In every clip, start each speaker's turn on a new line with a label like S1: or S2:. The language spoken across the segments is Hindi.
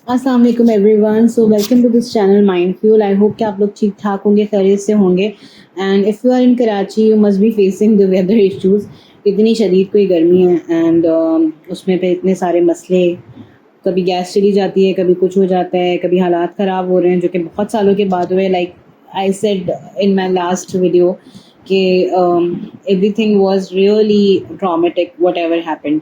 S1: अस्सलाम वालेकुम everyone. So welcome to this channel mindful. I hope कि आप लोग ठीक ठाक होंगे, खैरियत से होंगे। And if you are in Karachi you must be facing the weather issues. इतनी शदीद कोई गर्मी है एंड उसमें पे इतने सारे मसले, कभी गैस चली जाती है, कभी कुछ हो जाता है, कभी हालात ख़राब हो रहे हैं जो कि बहुत सालों के बाद हुए। Like I said in my last video कि everything was really traumatic whatever happened.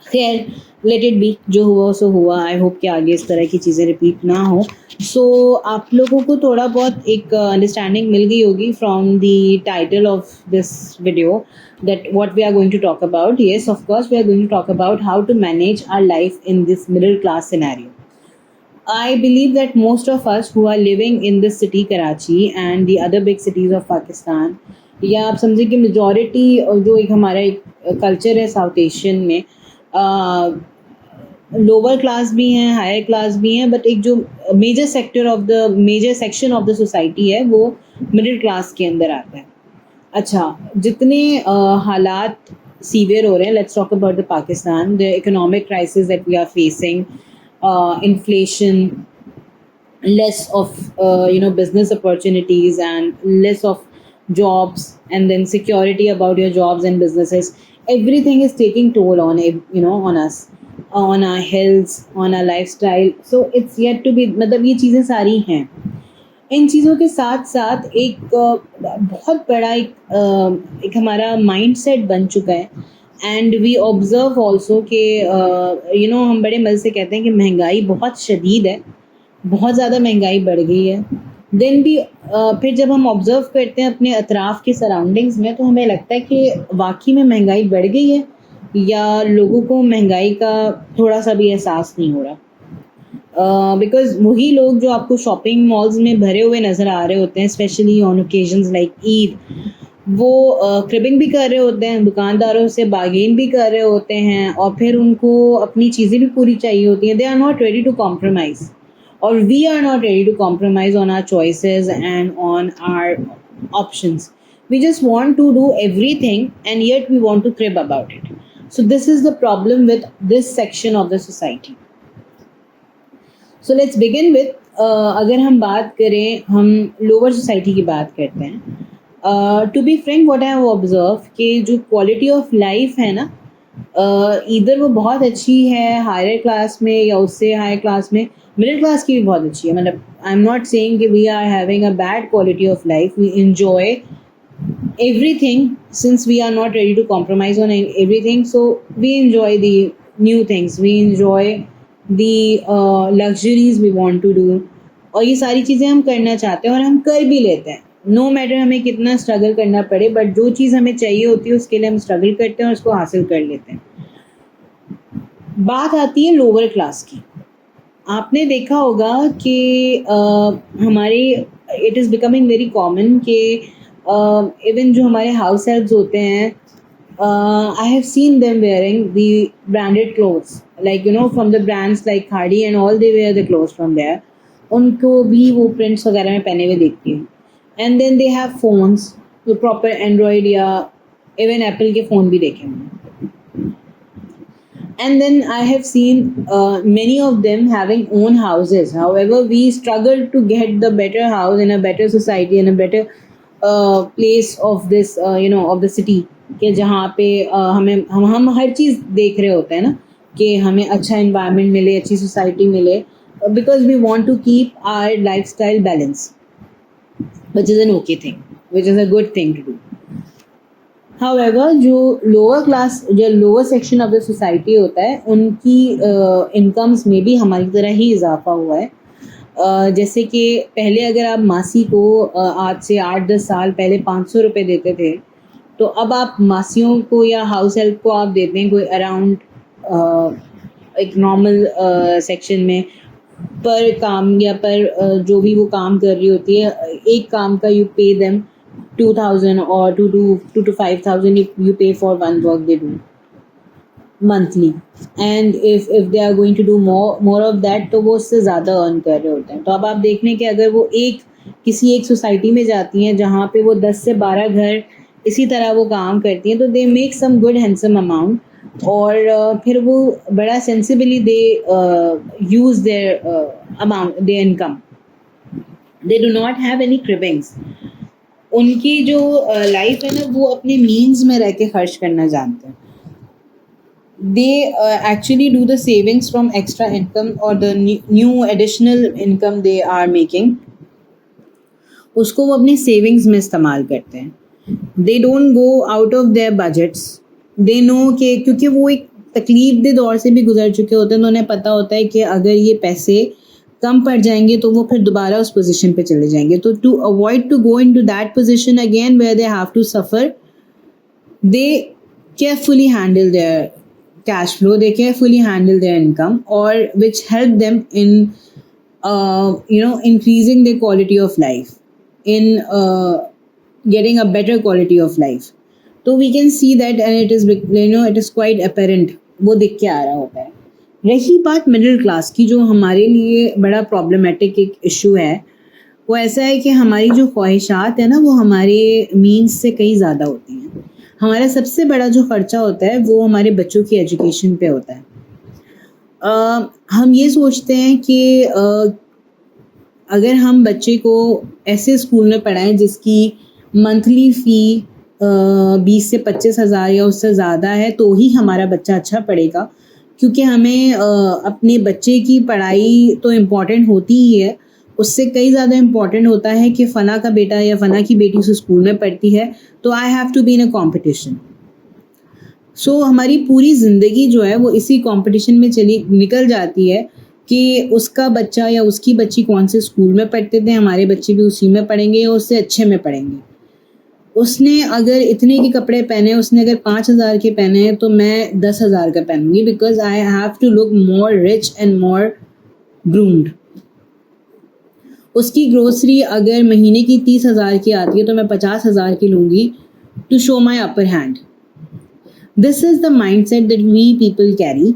S1: खैर, लेट इट बी, जो हुआ सो हुआ। आई होप कि आगे इस तरह की चीज़ें रिपीट ना हो। सो आप लोगों को थोड़ा बहुत एक अंडरस्टैंडिंग मिल गई होगी from the title of this video that what we are going to talk about. Yes, of course we are going to talk about how to manage our life in this middle class scenario. I believe that most of us who are living in this city Karachi and the other big cities of Pakistan, या आप समझिए कि मेजॉरिटी जो एक हमारा एक कल्चर है साउथ एशियन में, लोअर क्लास भी हैं, हायर क्लास भी हैं, बट एक जो major section of the society है वो मिडिल क्लास के अंदर आता है। अच्छा, जितने हालात सीवियर हो रहे हैं, let's talk about the Pakistan, the economic crisis that we are facing, inflation, less of business opportunities and less of jobs, and then security about your jobs and businesses. Everything is taking toll on on us, on our health, on our lifestyle. So it's yet to be, मतलब ये चीज़ें सारी हैं। इन चीज़ों के साथ साथ एक बहुत बड़ा एक हमारा माइंड सेट बन चुका है। एंड वी ऑब्ज़र्व ऑल्सो कि हम बड़े मज़े से कहते हैं कि महंगाई बहुत शदीद है, बहुत ज़्यादा महंगाई बढ़ गई है। देन भी फिर जब हम ऑब्ज़र्व करते हैं अपने अतराफ़ की सराउंडिंग्स में, तो हमें लगता है कि वाकई में महंगाई बढ़ गई है या लोगों को महंगाई का थोड़ा सा भी एहसास नहीं हो रहा। बिकॉज वही लोग जो आपको शॉपिंग मॉल्स में भरे हुए नज़र आ रहे होते हैं, specially on occasions like Eid, वो क्रिबिंग भी कर रहे होते हैं, दुकानदारों से बार्गेन भी कर रहे होते हैं, और फिर उनको अपनी चीज़ें भी पूरी चाहिए होती हैं। They are not ready to compromise, or we are not ready to compromise on our choices and on our options. We just want to do everything and yet we want to crib about it. So this is the problem with this section of the society. So let's begin with अगर हम बात करें, हम लोअर सोसाइटी की बात करते हैं। To be frank, what I have observe कि जो क्वालिटी ऑफ लाइफ है ना, इधर वो बहुत अच्छी है हायर क्लास में या उससे हायर क्लास में, मिडिल क्लास की भी बहुत अच्छी है। मतलब आई एम नॉट सेइंग कि we are having a bad quality of life, we enjoy everything since we are not ready to compromise on everything. So we enjoy the new things, we enjoy the luxuries we want to do, और ये सारी चीज़ें हम करना चाहते हैं और हम कर भी लेते हैं, नो मैटर हमें कितना स्ट्रगल करना पड़े, बट जो चीज़ हमें चाहिए होती है उसके लिए हम स्ट्रगल करते हैं और उसको हासिल कर लेते हैं। बात आती है लोअर क्लास की। आपने देखा होगा कि हमारी it is becoming very common कि इवन जो हमारे हाउस हेल्प्स होते हैं, I have seen them wearing the branded clothes, like from the brands like Khaadi and all, they wear the clothes from there. उनको भी वो प्रिंट्स वगैरह में पहने हुए देखती हूँ। And then they have phones, जो प्रॉपर एंड्रॉयड या इवन एप्पल के फ़ोन भी देखे हैं। And then I have seen many of them having own houses. However, we struggle to get the better house in a better society, in a better place of this of the city, कि जहाँ पे हमें हम हर चीज़ देख रहे होते हैं ना, कि हमें अच्छा environment मिले, अच्छी society मिले, because we want to keep our lifestyle balance, which is an okay thing, which is a good thing to do. However, जो लोअर क्लास, जो lower section of the society होता है, उनकी इनकम्स में भी हमारी तरह ही इजाफा हुआ है। जैसे कि पहले अगर आप मासी को आज से 8-10 साल पहले 500 रुपये देते थे, तो अब आप मासियों को या हाउस हेल्प को आप देते हैं कोई अराउंड एक नॉर्मल सेक्शन में पर काम, या पर जो भी वो काम कर रही होती है, एक काम का you pay them 2,000 or 2 to 5,000 you pay for one work they do monthly, and if they are going to do more of that, तो वो उससे ज़्यादा अर्न कर रहे होते हैं। तो अब आप देख लें कि अगर वो किसी एक सोसाइटी में जाती हैं जहाँ पे वो 10 से 12 घर इसी तरह वो काम करती हैं, तो they make some good handsome amount, और फिर वो बड़ा sensibly they use their amount, their income, they do not have any cravings. उनकी जो लाइफ है ना वो अपने मीन्स में रह के खर्च करना जानते हैं। They actually do the savings from extra income or the new additional income they are making, उसको वो अपनी सेविंग्स में इस्तेमाल करते हैं। They don't go out of their budgets. They know कि क्योंकि वो एक तकलीफ दे दौर से भी गुजर चुके होते हैं, तो उन्हें पता होता है कि अगर ये पैसे कम पड़ जाएंगे तो वो फिर दोबारा उस पोजीशन पे चले जाएंगे। तो to avoid to go into that position again where they have to suffer, they carefully handle their cash flow, they carefully handle their income, or which help them in increasing their quality of life, in getting a better quality of life. So we can see that, and it is quite apparent, वो दिख के आ रहा होता है। रही बात मिडिल क्लास की, जो हमारे लिए बड़ा प्रॉब्लमेटिक एक इशू है, वो ऐसा है कि हमारी जो ख्वाहिशात है ना वो हमारे मीन्स से कहीं ज़्यादा होती हैं। हमारा सबसे बड़ा जो ख़र्चा होता है वो हमारे बच्चों की एजुकेशन पे होता है। हम ये सोचते हैं कि अगर हम बच्चे को ऐसे स्कूल में पढ़ाएं जिसकी मंथली फ़ी 20 से 25 हज़ार या उससे ज़्यादा है तो ही हमारा बच्चा अच्छा पढ़ेगा, क्योंकि हमें अपने बच्चे की पढ़ाई तो इम्पॉर्टेंट होती ही है, उससे कई ज़्यादा इम्पॉर्टेंट होता है कि फ़ना का बेटा या फ़ना की बेटी उस स्कूल में पढ़ती है तो I have to be in a competition. So हमारी पूरी ज़िंदगी जो है वो इसी कॉम्पिटिशन में चली निकल जाती है कि उसका बच्चा या उसकी बच्ची कौन से स्कूल में पढ़ते थे, हमारे बच्चे भी उसी में पढ़ेंगे या उससे अच्छे में पढ़ेंगे। उसने अगर इतने के कपड़े पहने, उसने अगर 5,000 के पहने हैं तो मैं 10,000 का पहनूंगी, because I have to look more rich and more groomed. उसकी ग्रोसरी अगर महीने की 30,000 की आती है तो मैं 50,000 की लूँगी to show my upper hand. This is the mindset that we people carry,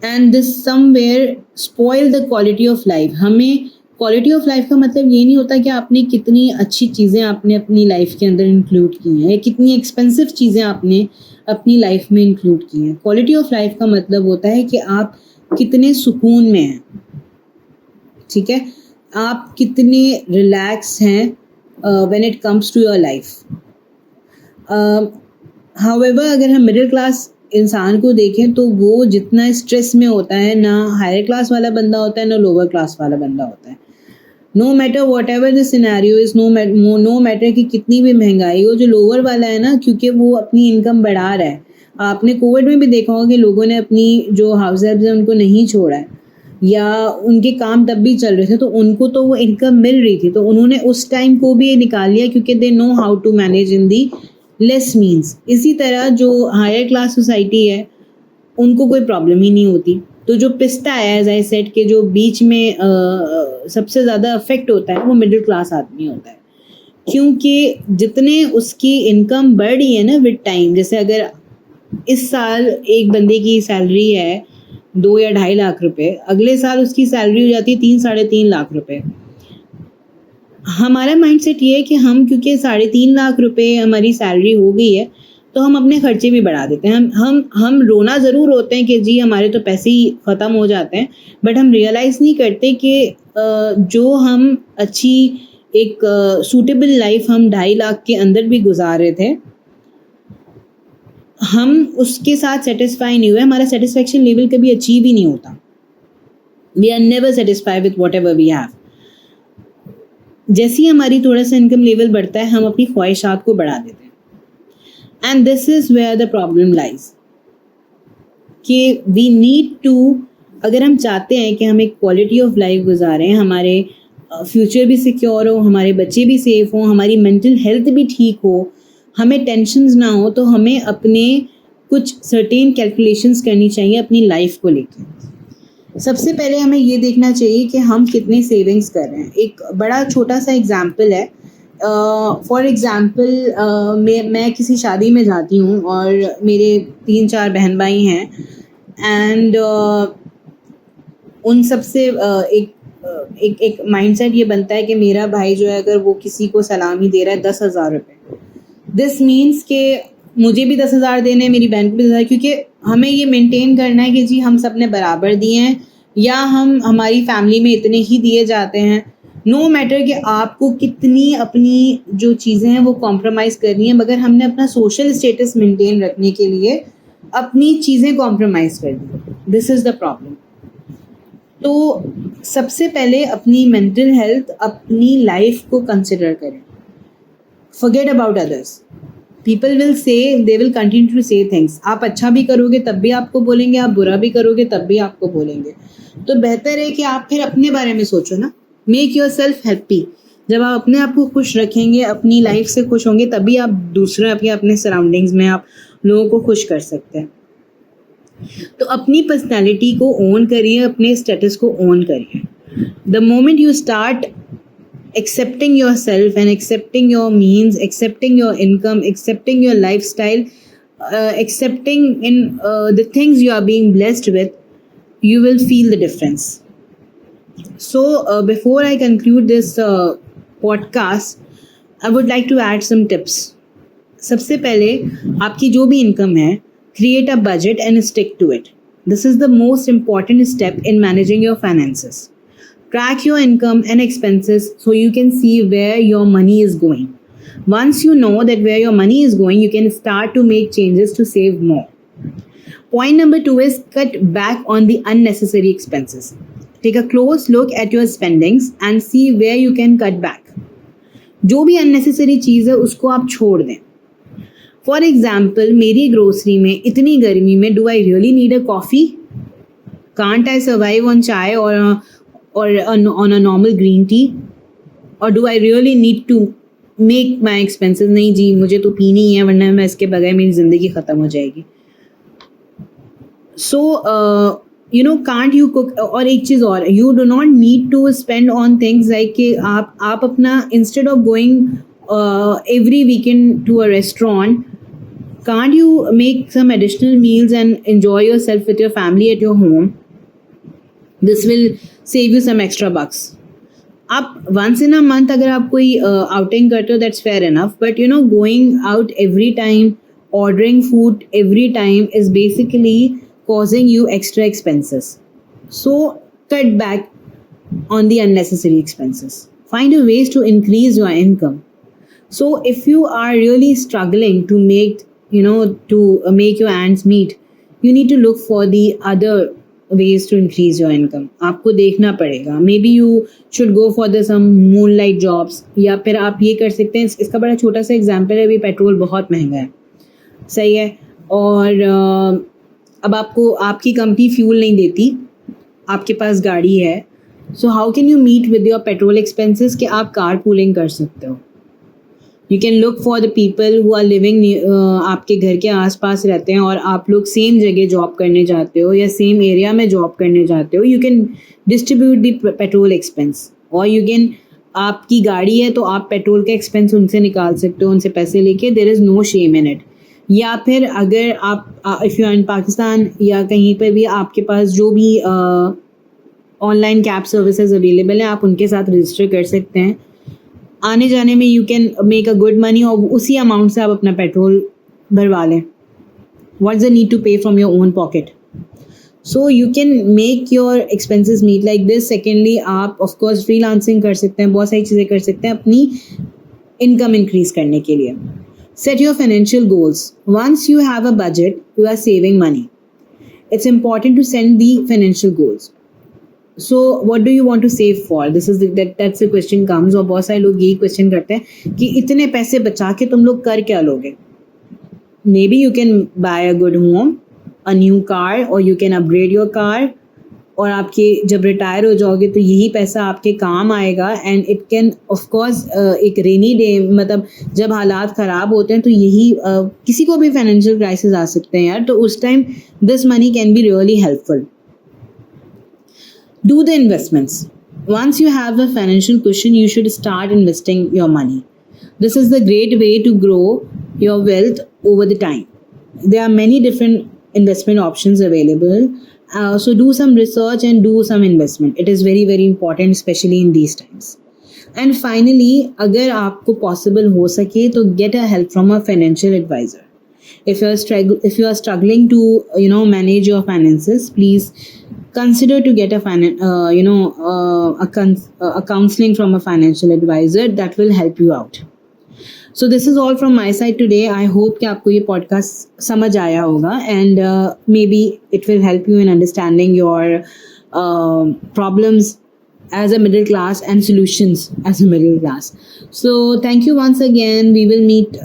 S1: and this somewhere spoil the quality of life. हमें क्वालिटी ऑफ लाइफ का मतलब ये नहीं होता कि आपने कितनी अच्छी चीज़ें आपने अपनी लाइफ के अंदर इंक्लूड की हैं या कितनी एक्सपेंसिव चीज़ें आपने अपनी लाइफ में इंक्लूड की हैं। क्वालिटी ऑफ लाइफ का मतलब होता है कि आप कितने सुकून में हैं, ठीक है, आप कितने रिलैक्स हैं when it comes to your life. However अगर हम मिडिल क्लास इंसान को देखें तो वो जितना स्ट्रेस में होता है, ना हायर क्लास वाला बंदा होता है ना लोअर क्लास वाला बंदा होता है। No matter whatever the scenario is, no matter कि कितनी भी महंगाई हो, जो लोअर वाला है ना, क्योंकि वो अपनी इनकम बढ़ा रहा है। आपने कोविड में भी देखा होगा कि लोगों ने अपनी जो हाउस हेल्प्स हैं उनको नहीं छोड़ा है, या उनके काम तब भी चल रहे थे तो उनको तो वो इनकम मिल रही थी, तो उन्होंने उस टाइम को भी निकाल लिया क्योंकि they know how to manage in the less means. इसी तरह जो हायर क्लास सोसाइटी है उनको कोई प्रॉब्लम ही नहीं होती। तो जो पिस्ता है, एज आई सेड, के जो बीच में सबसे ज़्यादा अफेक्ट होता है वो मिडिल क्लास आदमी होता है, क्योंकि जितने उसकी इनकम बढ़ रही है ना विद टाइम, जैसे अगर इस साल एक बंदे की सैलरी है 2 या 2.5 लाख रुपए, अगले साल उसकी सैलरी हो जाती है 3-3.5 लाख रुपए। हमारा माइंडसेट ये है कि हम क्योंकि 3.5 लाख रुपए हमारी सैलरी हो गई है तो हम अपने खर्चे भी बढ़ा देते हैं। हम रोना ज़रूर होते हैं कि जी हमारे तो पैसे ही ख़त्म हो जाते हैं, बट हम रियलाइज़ नहीं करते कि जो हम अच्छी एक सूटेबल लाइफ हम 2.5 लाख के अंदर भी गुजार रहे थे, हम उसके साथ सेटिस्फाई नहीं हुए। हमारा सेटिस्फेक्शन लेवल कभी अचीव ही नहीं होता। We are never satisfy with whatever we have. जैसे ही हमारी थोड़ा सा इनकम लेवल बढ़ता है हम अपनी ख्वाहिशात को बढ़ा देते हैं, and this is where the problem lies, कि वी नीड टू, अगर हम चाहते हैं कि हम एक क्वालिटी ऑफ लाइफ गुजारें, हमारे फ्यूचर भी सिक्योर हो, हमारे बच्चे भी सेफ हों, हमारी मेंटल हेल्थ भी ठीक हो, हमें टेंशन्स ना हो, तो हमें अपने कुछ सर्टेन कैलकुलेशंस करनी चाहिए अपनी लाइफ को लेकर। सबसे पहले हमें ये देखना चाहिए कि हम कितने सेविंग्स कर रहे हैं। एक बड़ा छोटा सा एग्जाम्पल है। फॉर एग्ज़ाम्पल मैं किसी शादी में जाती हूँ और मेरे 3-4 बहन भाई हैं, एंड उन सब से एक माइंडसेट ये बनता है कि मेरा भाई जो है अगर वो किसी को सलामी दे रहा है 10,000 रुपये, दिस मीन्स के मुझे भी 10,000 देने हैं, मेरी बहन को भी 10,000, क्योंकि हमें ये मेंटेन करना है कि जी हम सब ने बराबर दिए हैं, या हमारी फैमिली में इतने ही दिए जाते हैं। नो मैटर कि आपको कितनी अपनी जो चीज़ें हैं वो कॉम्प्रोमाइज़ करनी है, मगर हमने अपना सोशल स्टेटस मेंटेन रखने के लिए अपनी चीज़ें कॉम्प्रोमाइज़ कर दी। This is the problem. तो सबसे पहले अपनी मेंटल हेल्थ, अपनी लाइफ को कंसिडर करें। Forget about others. People will say, they will continue to say things. आप अच्छा भी करोगे तब भी आपको बोलेंगे, आप बुरा भी करोगे तब भी आपको बोलेंगे। तो बेहतर है कि आप फिर अपने बारे में सोचो ना। Make your self happy. जब आप अपने आप को खुश रखेंगे, अपनी लाइफ से खुश होंगे, तभी आप दूसरे अपने सराउंडिंग्स में आप लोगों को खुश कर सकते हैं। तो अपनी पर्सनैलिटी को ओन करिए, अपने स्टेटस को ओन करिए। The moment you start accepting yourself and accepting your means, accepting your income, accepting your lifestyle, accepting in the things you are being blessed with, you will feel the difference. So before I conclude this podcast, I would like to add some tips. सबसे पहले आपकी जो भी इनकम है, create a budget and stick to it. This is the most important step in managing your finances. Track your income and expenses so you can see where your money is going. Once you know that where your money is going, you can start to make changes to save more. Point number 2 is cut back on the unnecessary expenses. Take a close look at your spendings and see where you can cut back. जो भी unnecessary चीज़ है उसको आप छोड़ दें. For example, मेरी ग्रोसरी में इतनी गर्मी में do I really need a coffee? Can't I survive on chai or on a normal green tea? Or do I really need to make my expenses? नहीं जी, मुझे तो पीनी ही है, वरना मैं इसके बगैर मेरी ज़िंदगी ख़त्म हो जाएगी. So can't you cook? और एक चीज़ और, you do not need to spend on things like कि आप अपना, instead of going every weekend to a restaurant, can't you make some additional meals and enjoy yourself with your family at your home? This will save you some extra bucks. आप once in a month अगर आप कोई outing करते हो, that's fair enough, but going out every time, ordering food every time is basically causing you extra expenses. So cut back on the unnecessary expenses. Find a ways to increase your income. So if you are really struggling to make your ends meet, you need to look for the other ways to increase your income. आपको देखना पड़ेगा. Maybe you should go for some moonlight jobs, या फिर आप ये कर सकते हैं. इसका बड़ा छोटा सा एग्जाम्पल है, अभी पेट्रोल बहुत महंगा है, सही है, और अब आपको आपकी कंपनी फ्यूल नहीं देती, आपके पास गाड़ी है, so how can you meet with your petrol expenses कि आप कार पूलिंग कर सकते हो. You can look for the people who are living, आपके घर के आसपास रहते हैं और आप लोग सेम जगह जॉब करने जाते हो या सेम एरिया में जॉब करने जाते हो. You can distribute the petrol expense, और यू कैन, आपकी गाड़ी है तो आप पेट्रोल का एक्सपेंस उनसे निकाल सकते हो, उनसे पैसे लेके. There is no shame in it. या फिर अगर आप if you are in Pakistan या कहीं पर भी आपके पास जो भी ऑनलाइन कैब सर्विसेज अवेलेबल हैं, आप उनके साथ रजिस्टर कर सकते हैं. आने जाने में you can make a good money, और उसी अमाउंट से आप अपना पेट्रोल भरवा लें. What's the need to pay from your own pocket? So you can make your expenses meet like this. Secondly, आप ऑफकोर्स फ्रीलांसिंग कर सकते हैं, बहुत सारी चीज़ें कर सकते हैं अपनी इनकम इंक्रीज करने के लिए. Set your financial goals. Once you have a budget, you are saving money. It's important to set the financial goals. So what do you want to save for? That's the question comes. और बहुत सारे लोग यही क्वेश्चन करते हैं कि इतने पैसे बचा के तुम लोग कर क्या लोगे? Maybe you can buy a good home, a new car, or you can upgrade your car. और आपके जब रिटायर हो जाओगे तो यही पैसा आपके काम आएगा. एंड इट कैन ऑफकोर्स एक रेनी डे, मतलब जब हालात ख़राब होते हैं तो यही किसी को भी फाइनेंशियल क्राइसिस आ सकते हैं यार, तो उस time this money can be really helpful. Do the investments. Once you have a financial cushion, you should start investing your money. This is the great way to grow your wealth over the time. There are many different investment options available. So do some research and do some investment. It is very, very important, especially in these times. And finally, अगर आपको possible हो सके तो get a help from a financial advisor. If you are struggling to manage your finances, please consider to get a counseling from a financial advisor that will help you out. So this is all from my side today. I hope कि आपको ये podcast समझ आया होगा, and maybe it will help you in understanding your problems as a middle class and solutions as a middle class. So thank you once again. We will meet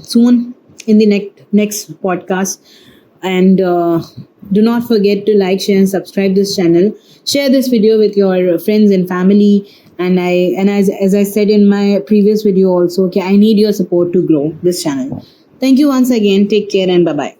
S1: soon in the next podcast. And do not forget to like, share, and subscribe this channel. Share this video with your friends and family. And as I said in my previous video also, okay, I need your support to grow this channel. Thank you once again. Take care and bye bye.